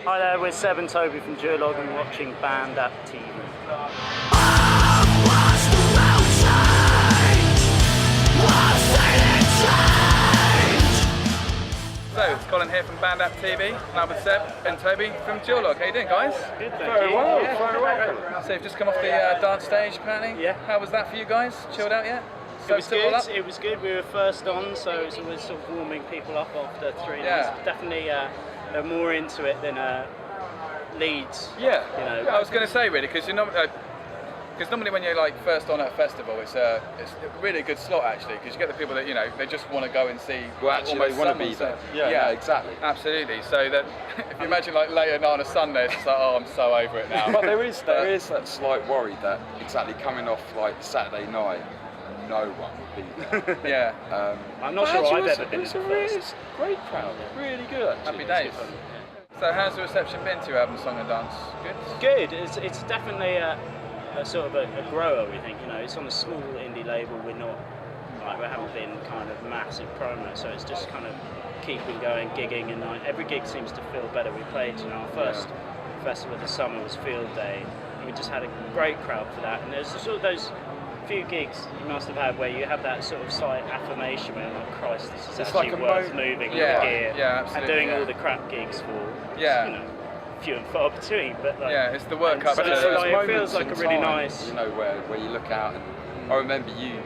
Hi there, we're Seb and Toby from Duologue and watching BandApp TV. So, it's Colin here from BandApp TV, now with Seb and Toby from Duologue. How you doing, guys? Good, thank Very you. well, Yeah, very well. So, you've just come off the dance stage, apparently? Yeah. How was that for you guys? Chilled out yet? It was Soaked it all up? good. It was good. We were first on, so it was always sort of warming people up after 3 nights. Definitely, they're more into it than Leeds. Yeah. You know. I was going to say really, because normally when you're like first on at a festival, it's a really good slot actually, because you get the people that they just want to go and see. Well, actually, they want to be there. Yeah, exactly. Absolutely. So that if you imagine like later on a Sunday, it's just like, oh, I'm so over it now. But there is that slight worry that exactly coming off like Saturday night, no one would be there. Yeah. I'm not sure I've ever been It's to a the really first. great crowd, really good actually. Happy days. So how's the reception been to your album Song and Dance? Good? Good. It's definitely a sort of a grower, we think. It's on a small indie label. We haven't been kind of massive promo, so it's just kind of keeping going, gigging, and every gig seems to feel better. We played, our first festival of the summer was Field Day, and we just had a great crowd for that. And there's sort of those few gigs you must have had where you have that sort of slight affirmation where you're like, Christ, this is actually like worth moving with gear. Yeah, absolutely. And doing all the crap gigs for few and far between, but it's the work up. So it feels like a really time, nice. Where you look out and I remember you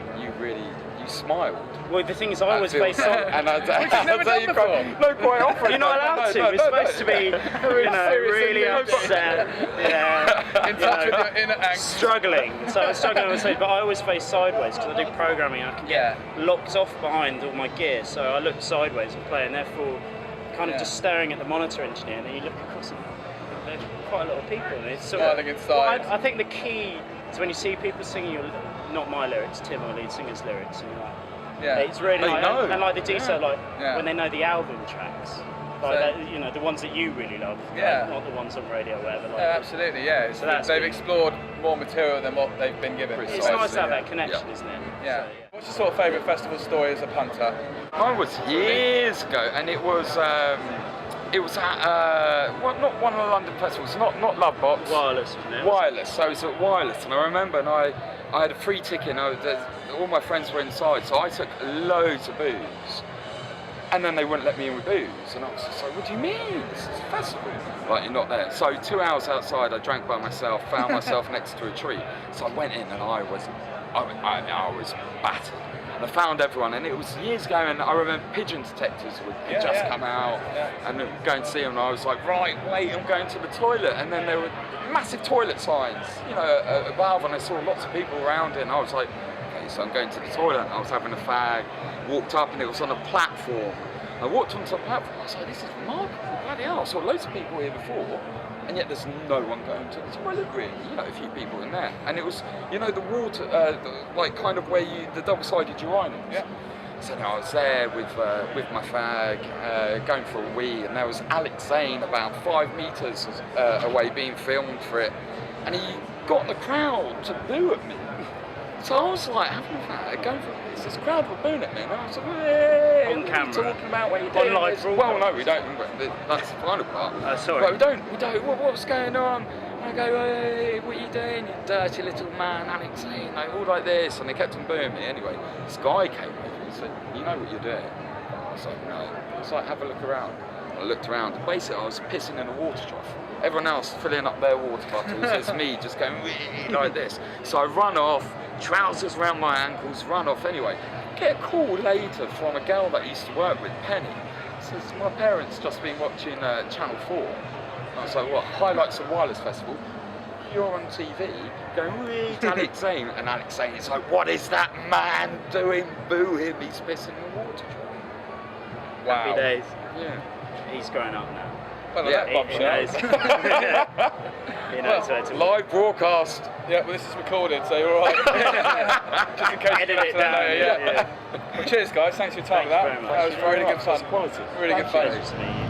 smiled. Well, the thing is, I always face side. And Which you've never done before. No, quite often. You're not allowed to. We're supposed to be, really upset. In touch with your inner angst. Struggling. So I'm struggling on stage, but I always face sideways because I do programming. I can get locked off behind all my gear, so I look sideways and play, and therefore, kind of just staring at the monitor engineer, and then you look across and there's quite a lot of people. And it's sort of, I think the key is when you see people singing not my lyrics, Tim, our lead singer's lyrics, and it's really and like the detail, when they know the album tracks, like the ones that you really love, not the ones on radio or whatever. Absolutely, they've explored more material than what they've been given. It's nice to have that connection, isn't it? Yeah. So, what's your sort of favourite festival story as a punter? Mine was years ago, and it was at not one of the London festivals, not Love Box. Wireless, wasn't it? Wireless. So it was at Wireless, and I remember, and I had a free ticket. And all my friends were inside, so I took loads of booze. And then they wouldn't let me in with booze, and I was just like, "What do you mean? This is a festival." Like, you're not there. So 2 hours outside, I drank by myself, found myself next to a tree. So I went in, and I was battered. And I found everyone, and it was years ago, and I remember Pigeon Detectors had just come out, and going to see them, and I was like, right, wait, I'm going to the toilet. And then there were massive toilet signs, above, and I saw lots of people around it, and I was like, okay, so I'm going to the toilet, and I was having a fag, walked up, and it was on a platform. I walked onto the platform, I was like, this is remarkable, bloody hell, I saw loads of people here before, and yet there's no one going to the toilet really, a few people in there. And it was, the water, like kind of where the double-sided urinals. Yeah. So I was there with my fag, going for a wee, and there was Alex Zane about 5 metres away being filmed for it, and he got the crowd to boo at me. So I was like, having a fag, going for this. This crowd were booing at me, and I was like, hey, on camera. Talking about what you're doing. Well, no, we don't. That's the final part. Sorry. But we don't. What's going on? And I go, hey, what are you doing, you dirty little man, Alex? All like this, and they kept on booing me. Anyway, this guy came over and said, you know what you're doing? I was like, no. It's like, have a look around. I looked around, and basically I was pissing in a water trough. Everyone else filling up their water bottles. It's me just going like this. So I run off, trousers around my ankles, run off anyway. Get a call later from a girl that I used to work with, Penny. Says, my parents just been watching Channel 4. And I was like, what, highlights of Wireless Festival? You're on TV going, read Alex Zane. And Alex Zane is like, what is that man doing? Boo him, he's pissing in the water trough. Wow. Happy days. Yeah. He's grown up now. Well, He knows. He knows where to Live broadcast. Yeah, well, this is recorded, so you're all right. Just in case edit it down. Well, cheers, guys. Thanks for your time with that. Thank you very much. That was really good fun. Quality. Really good fun. Pleasure to meet you.